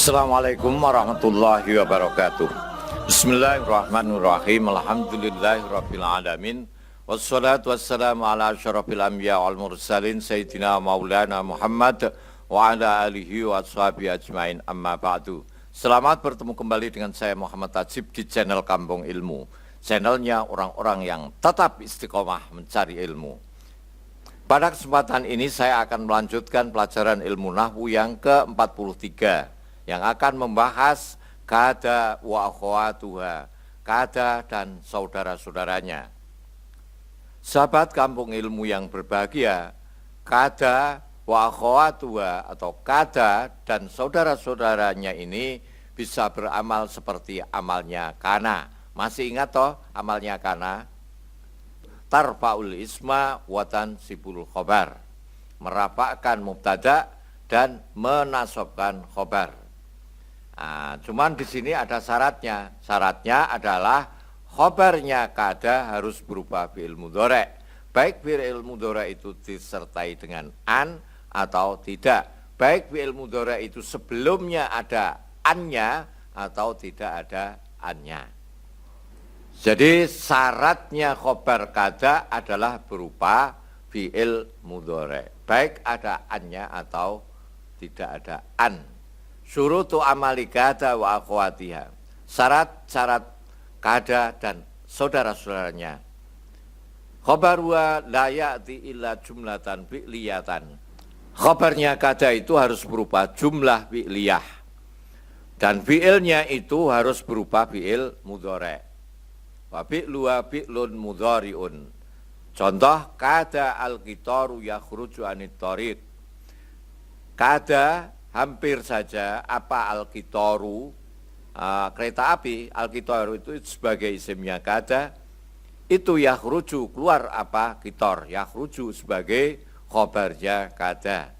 Assalamualaikum warahmatullahi wabarakatuh. Bismillahirrahmanirrahim. Alhamdulillahirabbil alamin. Wassalatu wassalamu ala asyrafil anbiya wal mursalin sayyidina maulana Muhammad wa ala alihi wa ashabihi ajmain, amma ba'du. Selamat bertemu kembali dengan saya Muhammad Tajib di channel Kampung Ilmu. Channelnya orang-orang yang tetap istiqomah mencari ilmu. Pada kesempatan ini saya akan melanjutkan pelajaran ilmu nahwu yang ke-43 yang akan membahas kada wa akhwatuha, kada dan saudara-saudaranya. Sahabat Kampung Ilmu yang berbahagia, kada wa akhwatuha atau kada dan saudara-saudaranya ini bisa beramal seperti amalnya kana. Masih ingat toh amalnya kana? Tarfa'ul isma watan sibul khobar, merapakkan mubtada dan menasobkan khobar. Nah, cuman di sini ada syaratnya. Syaratnya adalah khobarnya kada harus berupa fi'il mudhari'. Baik fi'il mudhari' itu disertai dengan an atau tidak. Baik fi'il mudhari' itu sebelumnya ada annya atau tidak ada annya. Jadi syaratnya khobar kada adalah berupa fi'il mudhari'. Baik ada annya atau tidak ada an. Syurutu amali kada wa akhwatiha, syarat-syarat kada dan saudara-saudaranya. Khobarwa la ya'ti illa jumlatan fi'liyatan. Khobarnya kada itu harus berupa jumlah fi'liyah. Dan fi'ilnya itu harus berupa fi'il mudhari'. Wa fi'luha fi'lun mudhari'un. Contoh kada al-qitaru yakhruju anit thariq. Kada hampir saja apa al-qitaru, kereta api, al-qitaru itu sebagai isimnya kada, itu yakhruju keluar apa qitar, yakhruju sebagai khobarnya kada,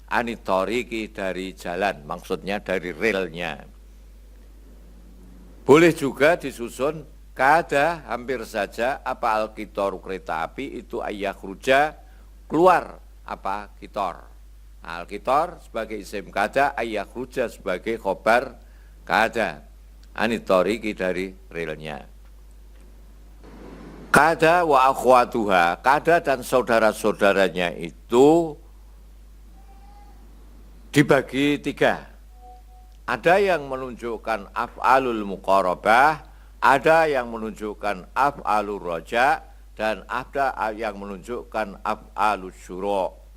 anitoriki dari jalan, maksudnya dari relnya. Boleh juga disusun kada hampir saja apa al-qitaru kereta api itu ayakhruja keluar apa qitar. Al-qitar sebagai isim kada, ayakhruja sebagai khobar kada, anitoriki dari relnya. Kada wa akhwatuha, kada dan saudara-saudaranya itu dibagi tiga. Ada yang menunjukkan af'alul muqarabah, ada yang menunjukkan af'alur roja, dan ada yang menunjukkan af'alus syuru'.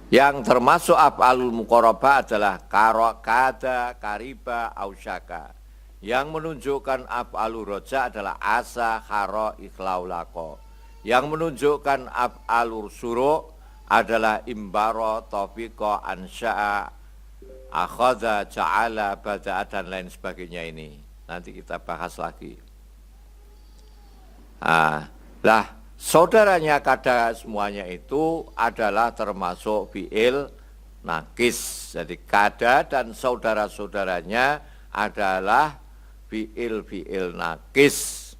Yang termasuk af'alul muqarabah adalah karo, kada, kariba, ausyaka. Yang menunjukkan af'alur roja adalah asa, kharo, ikhlaulako. Yang menunjukkan af'alur syuru' adalah imbaro, taufiqo, ansya'a, akhadha, ja'ala, bada'a, dan lain sebagainya ini. Nanti kita bahas lagi. Saudaranya kada semuanya itu adalah termasuk fi'il nakis. Jadi kada dan saudara-saudaranya adalah fi'il nakis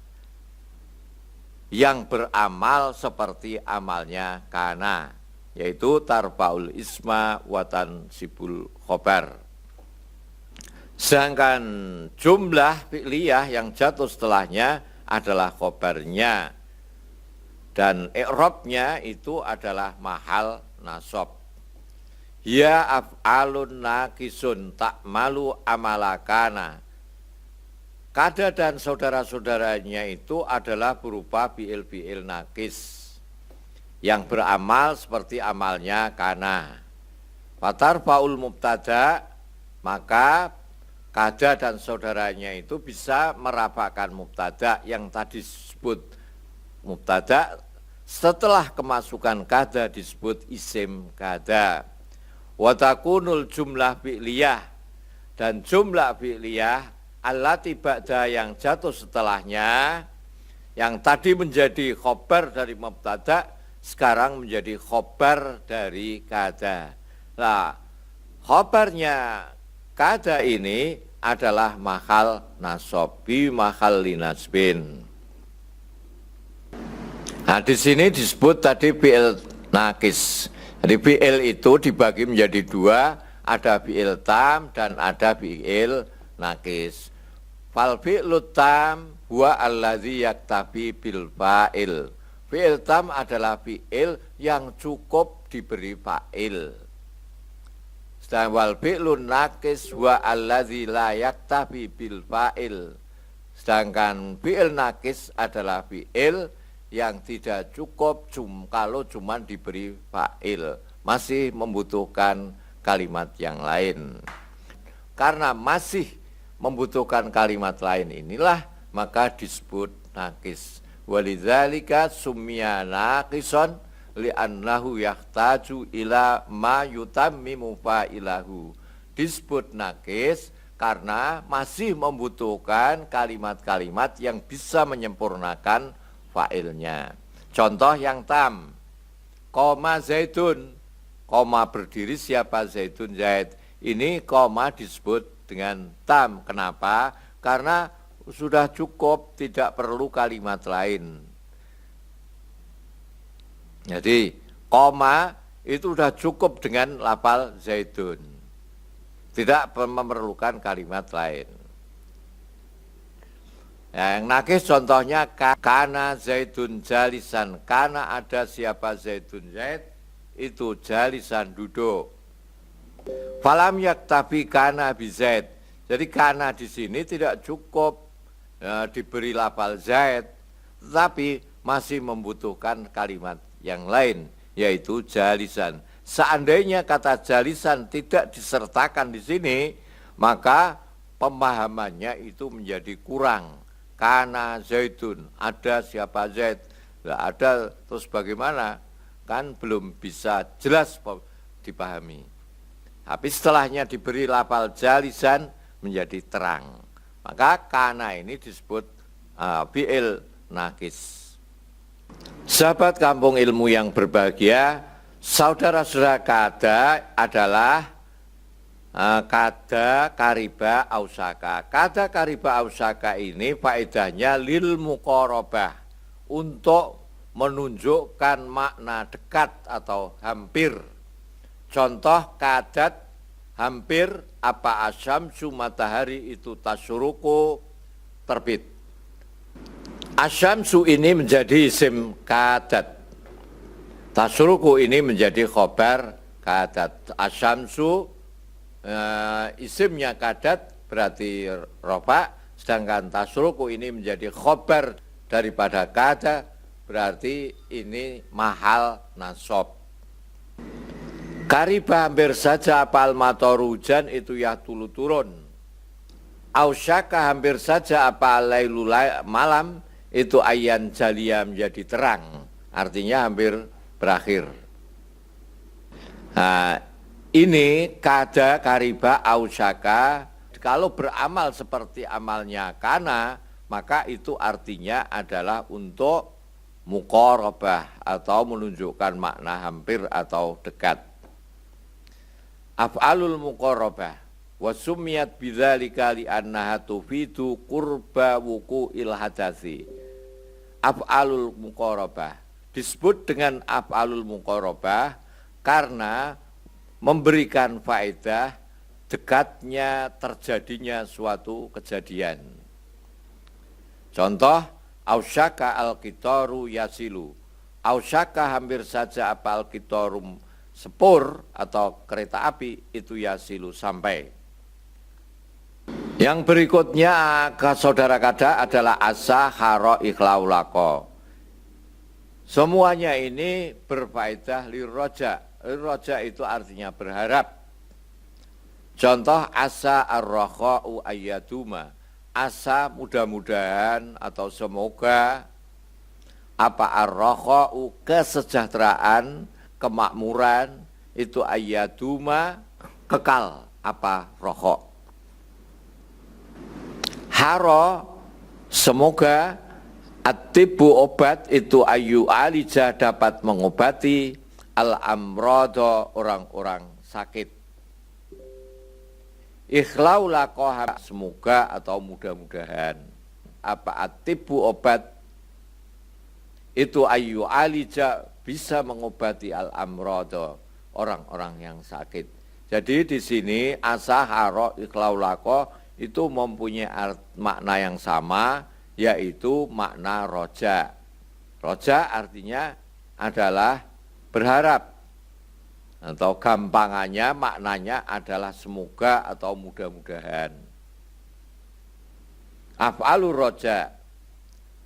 yang beramal seperti amalnya kana, yaitu tarfa'ul isma watan sibul khobar. Sedangkan jumlah fi'liyah yang jatuh setelahnya adalah khobarnya. Dan i'rabnya itu adalah mahal nasab. Ya af'alun naqisun ta'malu amalakana. Kada dan saudara-saudaranya itu adalah berupa fi'il naqis yang beramal seperti amalnya kana. Fatarfa'ul mubtada, maka kada dan saudaranya itu bisa merapakkan mubtada yang tadi disebut mubtada. Setelah kemasukan kada disebut isim kada. Watakunul jumlah fi'liyah, dan jumlah fi'liyah allati ba'da yang jatuh setelahnya, yang tadi menjadi khobar dari mubtada, sekarang menjadi khobar dari kada. Nah, khobarnya kada ini adalah mahal nasab, bi mahal linasbin. Nah, di sini disebut tadi fi'il nakis. Jadi fi'il itu dibagi menjadi dua, ada fi'il tam dan ada fi'il nakis. Fal fi'lu tam huwa allazi yaktafi bil fa'il. Fi'il tam adalah fi'il yang cukup diberi fa'il. Sedangkan wal fi'lu nakis huwa allazi la yaktafi bil fa'il. Sedangkan fi'il nakis adalah fi'il yang tidak cukup kalau cuma diberi fa'il, masih membutuhkan kalimat yang lain. Karena masih membutuhkan kalimat lain inilah maka disebut nakis. Walidzalika summiya naqison li'annahu yahtaju ila ma yutammimu fa'ilahu. Disebut nakis karena masih membutuhkan kalimat-kalimat yang bisa menyempurnakan fa'ilnya. Contoh yang tam, koma zaitun, koma berdiri siapa zaitun zaid. Ini koma disebut dengan tam. Kenapa? Karena sudah cukup, tidak perlu kalimat lain. Jadi koma itu sudah cukup dengan lafal zaitun, tidak memerlukan kalimat lain. Yang nakis contohnya kana zaitun jalisan, kana ada siapa zaitun zaid, itu jalisan duduk. Falam yaktafi kana bi zaid. Jadi kana di sini tidak cukup diberi lafal zaid, tetapi masih membutuhkan kalimat yang lain, yaitu jalisan. Seandainya kata jalisan tidak disertakan di sini, maka pemahamannya itu menjadi kurang. Kana zaitun, ada siapa zaid, nggak ada, terus bagaimana? Kan belum bisa jelas dipahami. Tapi setelahnya diberi lafal jalisan menjadi terang. Maka kana ini disebut fi'il nakis. Sahabat kampung ilmu yang berbahagia, saudara-saudara kada adalah kada kariba ausaka. Kada kariba ausaka ini faedahnya lil muqarabah, untuk menunjukkan makna dekat atau hampir. Contoh kadat hampir apa asyamsu, matahari itu tasyuruku terbit. Asyamsu ini menjadi isim kadat, tasyuruku ini menjadi khobar kadat. Asyamsu isimnya kadat berarti rofa, sedangkan tasruku ini menjadi khobar daripada kada, berarti ini mahal nasab. Kariba hampir saja apal mator hujan itu ya tulu turun. Ausyaka hampir saja apal lailu malam itu ayan jalia menjadi terang, artinya hampir berakhir. Nah, ini kada kariba ausyaka, kalau beramal seperti amalnya kana, maka itu artinya adalah untuk muqarabah atau menunjukkan makna hampir atau dekat. Af'alul muqarabah wa summiyat bidzalika li annaha tufidu qurba wuqu'il hadasi. Af'alul muqarabah disebut dengan af'alul muqarabah karena memberikan faedah dekatnya terjadinya suatu kejadian. Contoh, ausyaka al-qitaru yasilu. Ausyaka hampir saja apa al-qitarum sepur atau kereta api itu yasilu sampai. Yang berikutnya ke saudara kada adalah asa haro ikhlaulako. Semuanya ini berfaedah liroja. Roja itu artinya berharap. Contoh asa ar-rakha'u ayyaduma. Asa mudah-mudahan atau semoga apa ar-rakha'u kesejahteraan, kemakmuran itu ayyaduma kekal apa rakha'. Haro semoga, at-tibbu obat itu ayu alija dapat mengobati al-amrado orang-orang sakit. Ikhlau lakoha semoga atau mudah-mudahan. Apa atibu obat itu ayu alija bisa mengobati al-amrado orang-orang yang sakit. Jadi di sini asa, haro, ikhlau, lako itu mempunyai makna yang sama, yaitu makna roja. Roja artinya adalah berharap, atau gampangannya maknanya adalah semoga atau mudah-mudahan. Af'alur roja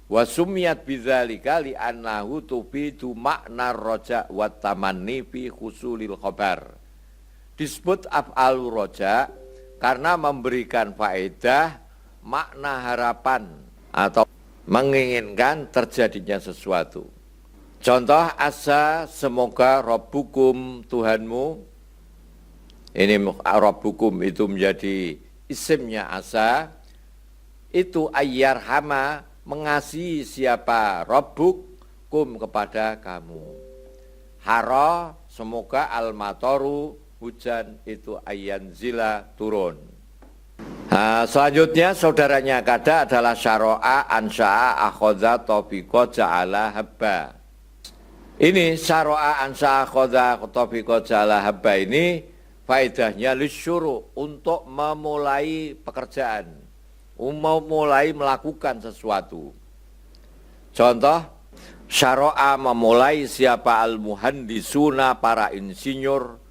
wa sumiyat bidzalika li annahu tufidu makna roja wa tamanni fi husulil khabar. Disebut af'alur roja karena memberikan faedah makna harapan atau menginginkan terjadinya sesuatu. Contoh asa, semoga Rabbukum, Tuhanmu. Ini Rabbukum itu menjadi isimnya asa. Itu ayyarhama, mengasihi siapa Rabbukum kepada kamu. Hara, semoga al-matoru, hujan itu ayyanzila, turun. Nah, selanjutnya saudaranya kada adalah syara'a, ansya'a, akhadha, taufiqa, ja'ala, habba. Ini syara'a, ansya'a, akhadha, taufiqa, ja'ala, habba ini faedahnya lisyuru, untuk memulai pekerjaan, memulai melakukan sesuatu. Contoh, syara'a memulai siapa al-muhandisuna, para insinyur,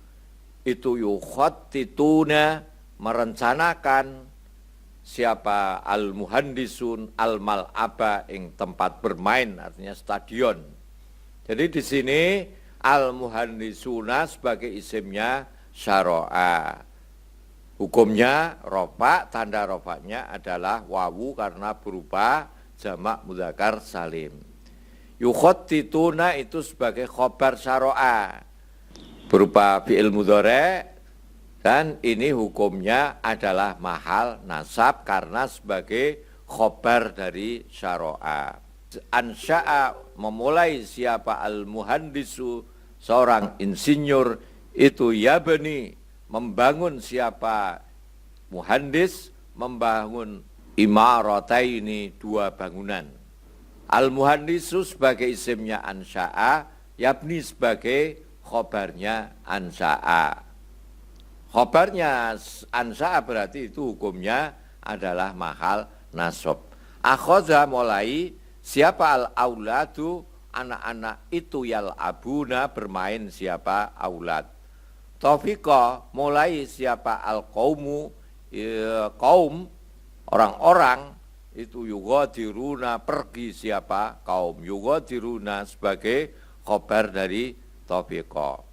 itu yukhattituna, merencanakan siapa al-muhandisun al-mal'aba, ing tempat bermain, artinya stadion. Jadi di sini al-muhandisuna sebagai isimnya syara'a. Hukumnya rofa, tanda rofanya adalah wawu karena berupa jamak mudzakkar salim. Yukhattituna itu sebagai khobar syara'a, berupa fi'il mudhari', dan ini hukumnya adalah mahal nasab karena sebagai khobar dari syara'a. Ansya'a memulai siapa al-muhandisu, seorang insinyur, itu yabni, membangun siapa muhandis, membangun imarataini, dua bangunan. Al-muhandisu sebagai isimnya ansya'a, yabni sebagai khobarnya ansya'a. Khobarnya ansya'a berarti itu hukumnya adalah mahal nasab. Akhadha mulai siapa al-auladu, anak-anak itu yal'abuna, bermain siapa aulad. Taufiqa mulai siapa al-qaumu, kaum, orang-orang itu yughadiruna, pergi siapa kaum. Yughadiruna sebagai khobar dari taufiqa.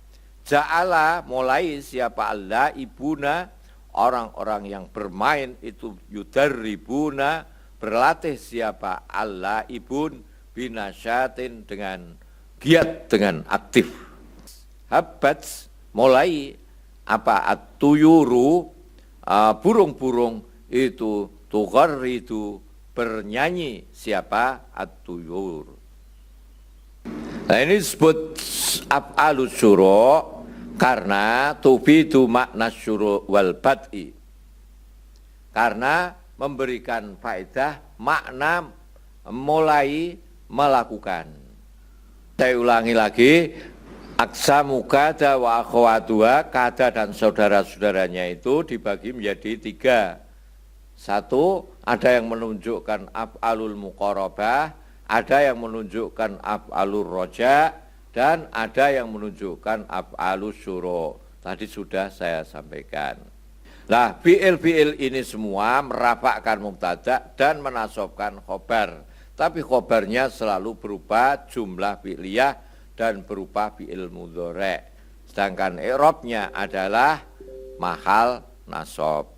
Ja'ala mulai siapa Allah ibuna, orang-orang yang bermain itu yudarribuna, berlatih siapa Allah ibun binasyatin, dengan giat, dengan aktif. Habbat mulai apa at-tuyuru, burung-burung itu tugharridu, bernyanyi siapa at-tuyur. Nah ini disebut af'alus syuru' karena tufidu makna syuru' wal bad'i, karena memberikan faedah makna mulai melakukan. Saya ulangi lagi, aksamu kada wa akhwatuha, kada dan saudara-saudaranya itu dibagi menjadi tiga. Satu, ada yang menunjukkan af'alul muqarabah, ada yang menunjukkan af'alur roja, dan ada yang menunjukkan af'alus syuru'. Tadi sudah saya sampaikan. Nah, fi'il-fi'il ini semua merafakkan mubtada dan menasobkan khobar. Tapi khobarnya selalu berupa jumlah fi'liyah dan berupa fi'il mudhari'. Sedangkan i'rabnya adalah mahal nasab.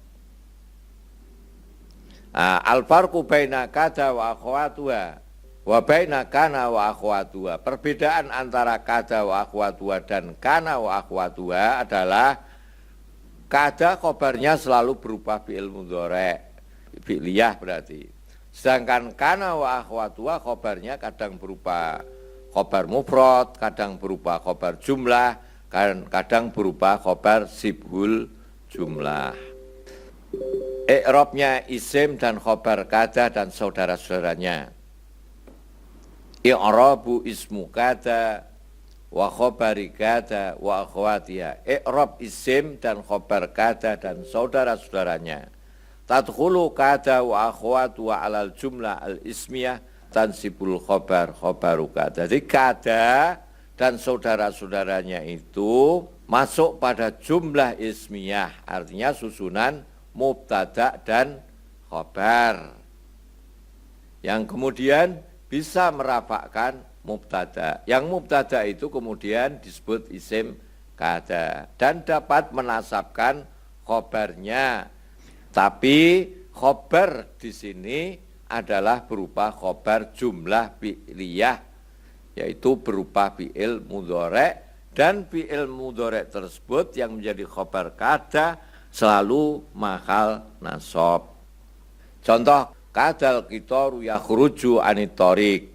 Nah, al-farqu baina kada wa akhwatuha wa baina kana wa akhwatuha. Perbedaan antara kada wa akhwatuha dan kana wa akhwatuha adalah kada khobarnya selalu berupa fi'il mudhari', fi'liyah berarti. Sedangkan kana wa akhwatuha khobarnya kadang berupa khobar mufrad, kadang berupa khobar jumlah, kadang berupa khobar sibhul jumlah. I'rabnya isim dan khobar kada dan saudara-saudaranya. I'rabu ismu kada wa khobari kada wa akhwatiha. I'rab isim dan khobar kada dan saudara-saudaranya. Tadkhulu kada wa akhwatu wa alal jumlah al-ismiyah tansibul khobar khobaru kada. Jadi kada dan saudara-saudaranya itu masuk pada jumlah ismiyah, artinya susunan mubtada dan khobar. Yang kemudian bisa merafakkan mubtada. Yang mubtada itu kemudian disebut isim kada dan dapat menasabkan khobarnya. Tapi khobar di sini adalah berupa khobar jumlah fi'liyah, yaitu berupa fi'il mudhari', dan fi'il mudhari' tersebut yang menjadi khobar kada selalu mahal nasab. Contoh, kadal qitaru yakhruju anit thoriq.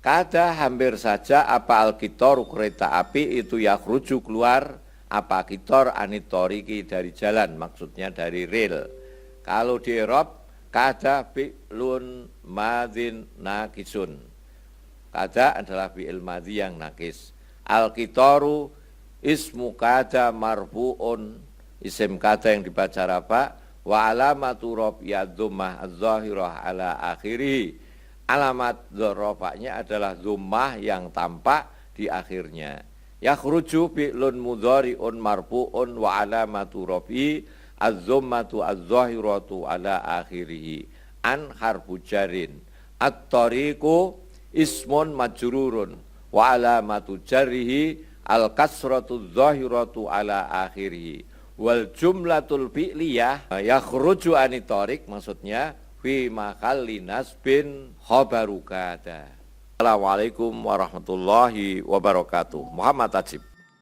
Kada hampir saja apa al-qitaru kereta api itu yakhruju keluar, apa qitar anit thoriqi dari jalan, maksudnya dari rel. Kalau di i'rab kada fi'lun madhin naqisun. Kada adalah fi'il madhi yang nakis. Al-qitaru ismu kada marfu'un, isim kada yang dibaca rafa, wa alamatu raf'iyad dhammah adz-dzahirah ala akhirih. Alamat rafa'nya adalah dhammah yang tampak di akhirnya. Yakhruju fi'lun mudhari'un marfu'un wa alamatu raf'i adz-dhammatu adz-dzahiratu ala akhirih. An harfu jarin. At-thariqu ismun majrurun wa alamatu jarrihi al-kasratu adz-dzahiratu ala akhirih. Wal jumlatul fi'liyah yakhruju anit thoriq, maksudnya fi mahalli nasbin khabaru kada. Assalamualaikum warahmatullahi wabarakatuh. Muhammad Tajib.